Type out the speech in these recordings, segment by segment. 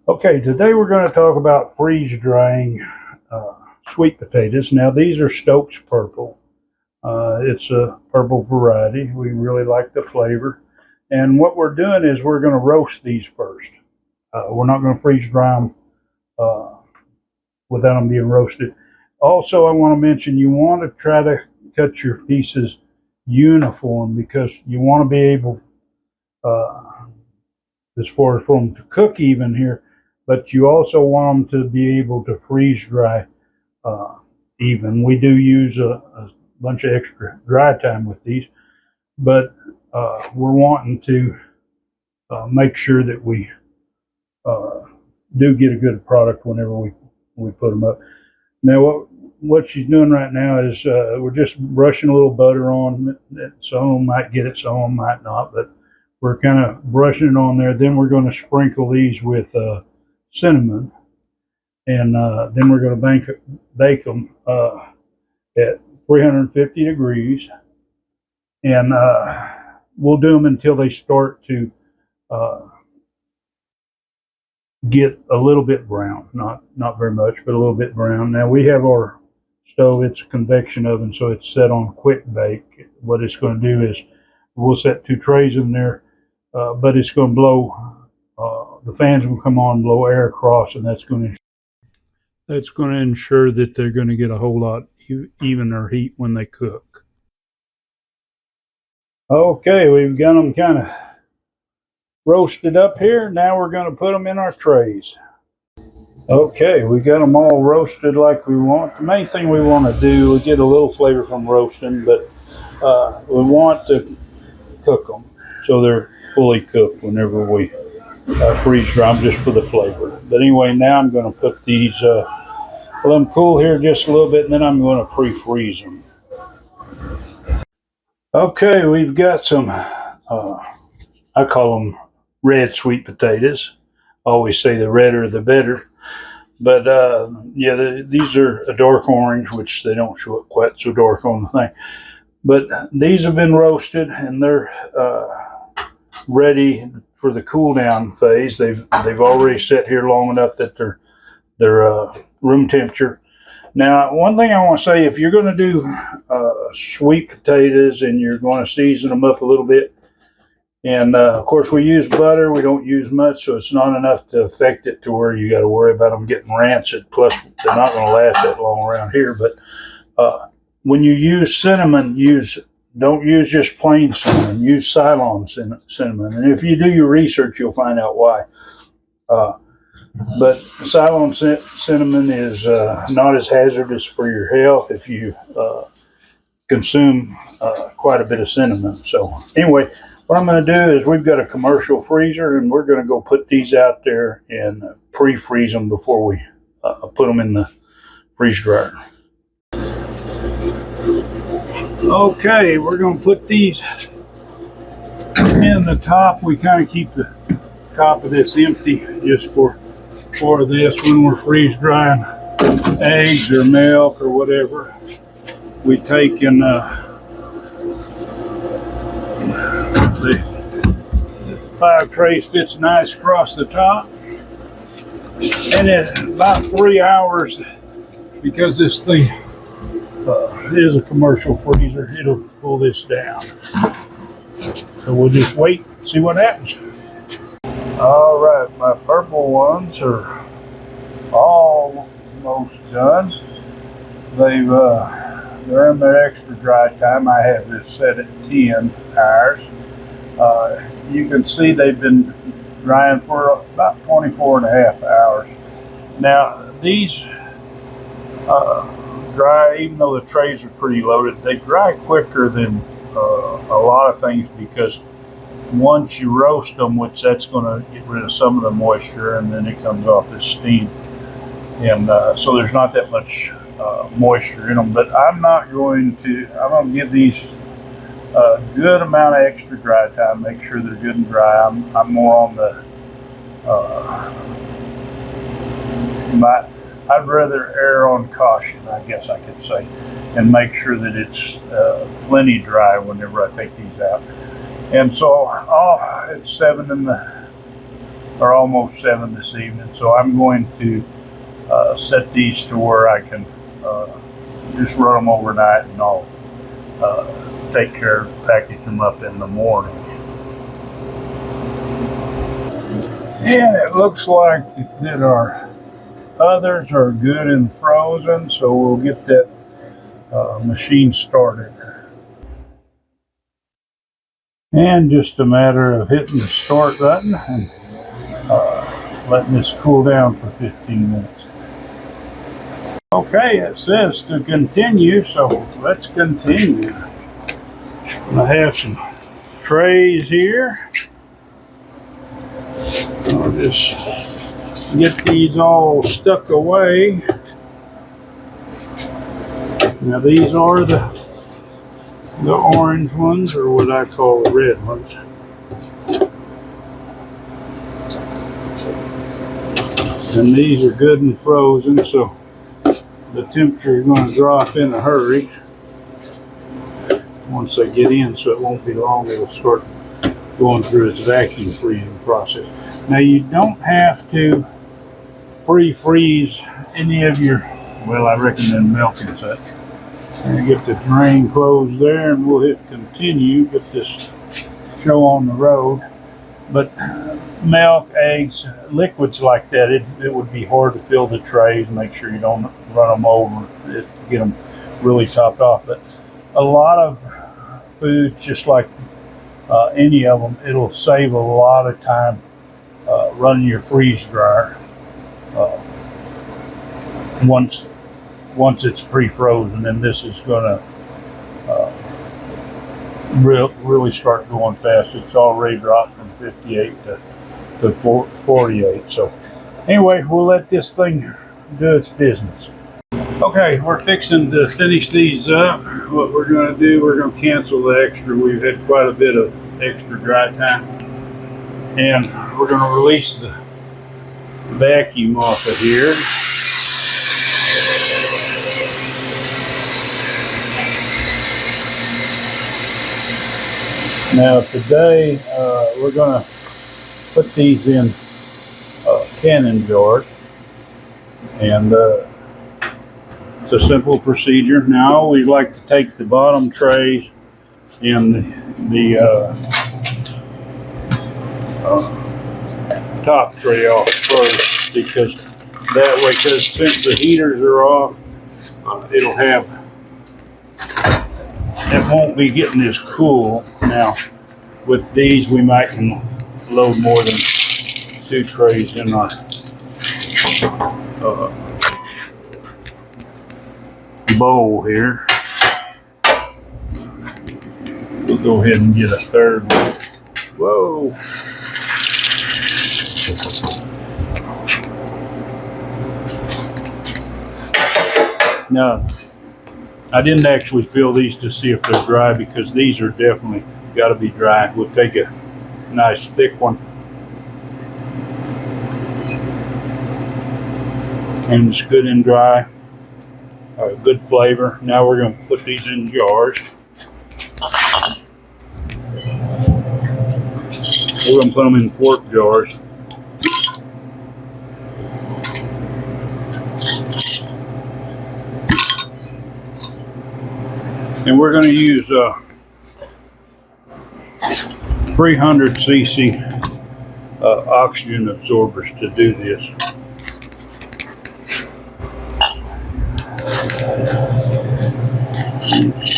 Okay, today we're going to talk about freeze drying sweet potatoes. Now these are Stokes Purple. It's a purple variety. We really like the flavor. And what we're doing is we're going to roast these first. We're not going to freeze dry them uh, without them being roasted. Also, I want to mention you want to try to cut your pieces uniform because you want to be able, uh, as far as for them to cook even here, but you also want them to be able to freeze dry uh, even. We do use a bunch of extra dry time with these, but we're wanting to make sure that we uh, do get a good product whenever we put them up. Now, what she's doing right now is we're just brushing a little butter on it. Some of them might get it, some of them might not, but we're kind of brushing it on there. Then we're going to sprinkle these with cinnamon, and then we're going to bake them at 350 degrees, and we'll do them until they start to uh, get a little bit brown, not very much, but a little bit brown. Now we have our stove, it's a convection oven, so it's set on quick bake. What it's going to do is we'll set 2 trays in there, but it's going to blow, the fans will come on, blow air across, and that's going to ensure that they're going to get a whole lot evener heat when they cook. Okay, we've got them kind of roasted up here. Now we're going to put them in our trays. Okay, we got them all roasted like we want. The main thing we want to do, we get a little flavor from roasting, but we want to cook them so they're fully cooked whenever we freeze dry them, just for the flavor. But anyway, now I'm going to put these, let them cool here just a little bit, and then I'm going to pre-freeze them. Okay, we've got some, I call them red sweet potatoes. I always say the redder the better. But yeah, these are a dark orange, which they don't show up quite so dark on the thing. But these have been roasted, and they're ready for the cool down phase. They've already set here long enough that they're room temperature. Now, one thing I want to say, if you're going to do sweet potatoes and you're going to season them up a little bit, and of course we use butter, we don't use much, so it's not enough to affect it to where you got to worry about them getting rancid. Plus, they're not going to last that long around here. But when you use cinnamon, don't use just plain cinnamon. Use Ceylon cinnamon, and if you do your research, you'll find out why. But Ceylon cinnamon is not as hazardous for your health if you consume quite a bit of cinnamon. So anyway, what I'm going to do is we've got a commercial freezer, and we're going to go put these out there and pre-freeze them before we put them in the freeze dryer. Okay, we're going to put these in the top. We kind of keep the top of this empty just for this when we're freeze drying eggs or milk or whatever. We take and the 5 trays fits nice across the top, and in about 3 hours, because this thing is a commercial freezer, it'll pull this down. So we'll just wait and see what happens. All right, my purple ones are almost done. They're in their extra dry time. I have this set at 10 hours. You can see they've been drying for about 24 and a half hours. Now these dry, even though the trays are pretty loaded, they dry quicker than a lot of things, because once you roast them, which that's going to get rid of some of the moisture, and then it comes off as steam, and so there's not that much moisture in them. But I'm going to give these a good amount of extra dry time, make sure they're good and dry. I'm more on the I'd rather err on caution, I guess I could say, and make sure that it's plenty dry whenever I take these out. And so it's 7 in the or almost 7 this evening. So I'm going to set these to where I can just run them overnight, and I'll take care of package them up in the morning. And it looks like that our others are good and frozen, so we'll get that machine started. And just a matter of hitting the start button and letting this cool down for 15 minutes. Okay, it says to continue, so let's continue. I have some trays here. I'll just get these all stuck away. Now these are the orange ones, or what I call the red ones. And these are good and frozen, so the temperature is going to drop in a hurry once they get in, so it won't be long. It'll start going through its vacuum freezing process. Now you don't have to pre-freeze any of your, well, I recommend milk and such. And get the drain closed there, and we'll hit continue, get this show on the road. But milk, eggs, liquids like that, it would be hard to fill the trays. Make sure you don't run them over to get them really topped off. But a lot of foods, just like any of them, it'll save a lot of time running your freeze dryer once it's pre-frozen. And this is going to really start going fast. It's already dropped from 58 to 48. So anyway, we'll let this thing do its business. Okay, we're fixing to finish these up. What we're going to do, we're going to cancel the extra. We've had quite a bit of extra dry time, and we're going to release the vacuum off of here. Now today we're going to put these in canning jars, and it's a simple procedure. Now I always like to take the bottom trays and the top tray off first, because that way, because since the heaters are off, it'll have, it won't be getting as cool. Now with these, we might can load more than 2 trays in our bowl here. We'll go ahead and get a third one. Whoa. Now, I didn't actually fill these to see if they're dry, because these are definitely got to be dry. We'll take a nice thick one, and it's good and dry. Good flavor. Now we're going to put these in jars. We're going to put them in quart jars. And we're going to use 300 cc oxygen absorbers to do this.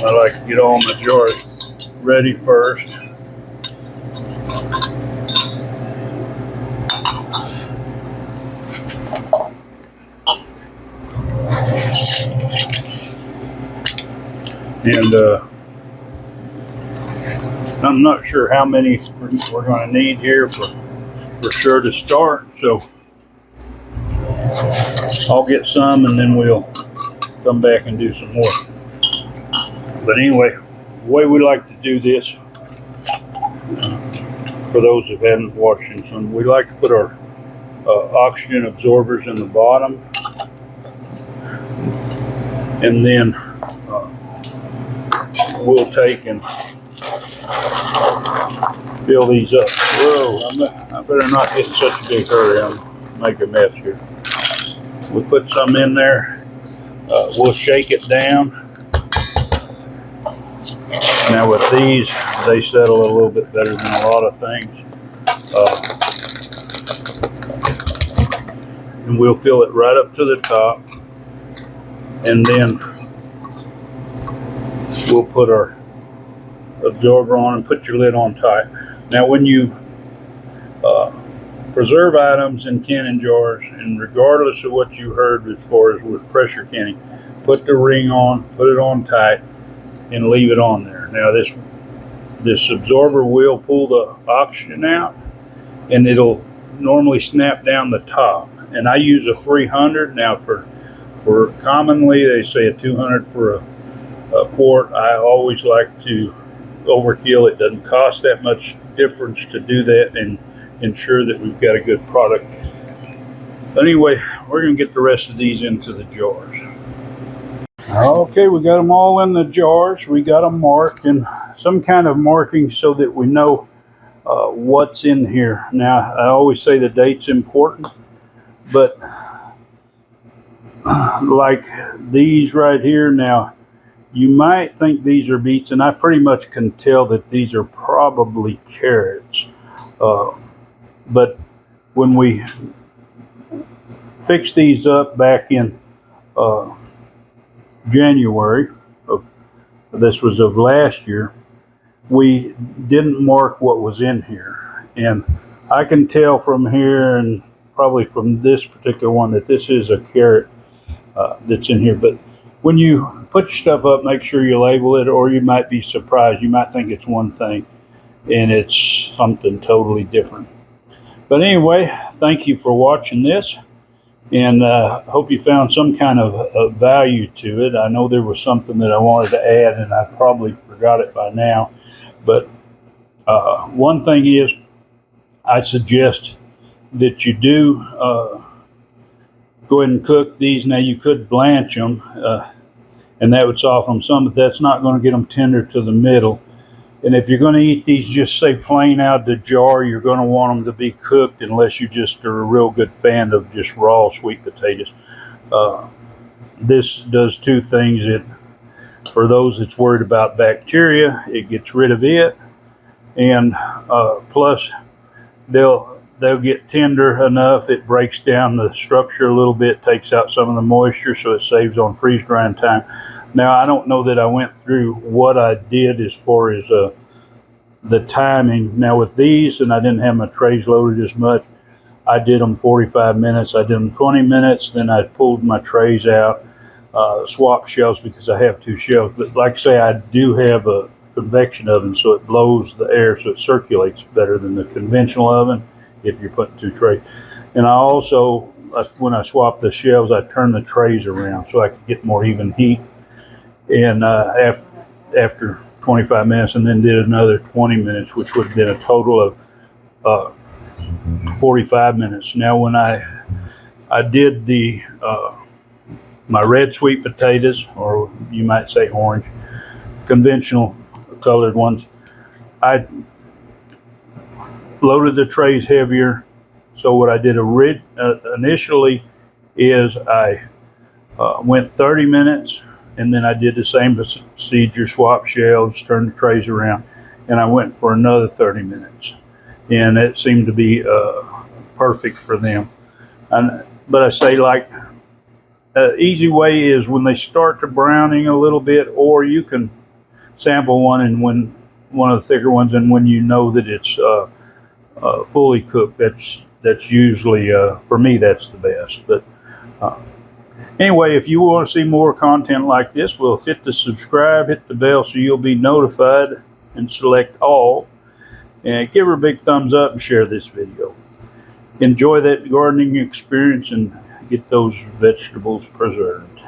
I like to get all my jars ready first. And I'm not sure how many we're going to need here for sure to start, so I'll get some and then we'll come back and do some more. But anyway, the way we like to do this, for those who haven't watched this one, we like to put our oxygen absorbers in the bottom, and then we'll take and fill these up. Whoa, I'm Better not get in such a big hurry. I'm make a mess here. We put some in there. We'll shake it down. Now with these, they settle a little bit better than a lot of things. And we'll fill it right up to the top. And then we'll put our absorber on and put your lid on tight. Now when you preserve items in canning jars, and regardless of what you heard as far as with pressure canning, put the ring on, put it on tight, and leave it on there. Now this absorber will pull the oxygen out, and it'll normally snap down the top. And I use a 300. Now for commonly they say a 200 for a quart. I always like to overkill. It doesn't cost that much difference to do that and ensure that we've got a good product. But anyway, we're going to get the rest of these into the jars. Okay, we got them all in the jars. We got them marked, and some kind of marking so that we know what's in here. Now, I always say the date's important, but like these right here, now you might think these are beets, and I pretty much can tell that these are probably carrots. But when we fixed these up back in January, this was of last year, we didn't mark what was in here. And I can tell from here and probably from this particular one that this is a carrot that's in here. But when you put your stuff up, make sure you label it, or you might be surprised. You might think it's one thing and it's something totally different. But anyway, thank you for watching this, and hope you found some kind of value to it. I know there was something that I wanted to add, and I probably forgot it by now. But one thing is, I suggest that you do go ahead and cook these. Now you could blanch them, and that would soften them some, but that's not going to get them tender to the middle. And if you're going to eat these just say plain out of the jar, you're going to want them to be cooked, unless you just are a real good fan of just raw sweet potatoes. This does two things. It, for those that's worried about bacteria, it gets rid of it, and plus they'll get tender enough. It breaks down the structure a little bit, takes out some of the moisture, so it saves on freeze drying time. Now, I don't know that I went through what I did as far as the timing. Now with these, and I didn't have my trays loaded as much, I did them 45 minutes. I did them 20 minutes. Then I pulled my trays out, swapped shelves because I have two shelves. But like I say, I do have a convection oven, so it blows the air, so it circulates better than the conventional oven if you're putting two trays. And I also, when I swapped the shelves, I turned the trays around so I could get more even heat. And after 25 minutes, and then did another 20 minutes, which would have been a total of 45 minutes. Now, when I did the my red sweet potatoes, or you might say orange, conventional colored ones, I loaded the trays heavier. So what I did initially is I went 30 minutes. And then I did the same procedure, swap shelves, turned the trays around, and I went for another 30 minutes. And it seemed to be perfect for them. But I say, like, easy way is when they start to browning a little bit, or you can sample one, and when one of the thicker ones, and when you know that it's fully cooked, that's usually, for me, that's the best. But anyway, if you want to see more content like this, well, hit the subscribe, hit the bell so you'll be notified, and select all. And give her a big thumbs up and share this video. Enjoy that gardening experience and get those vegetables preserved.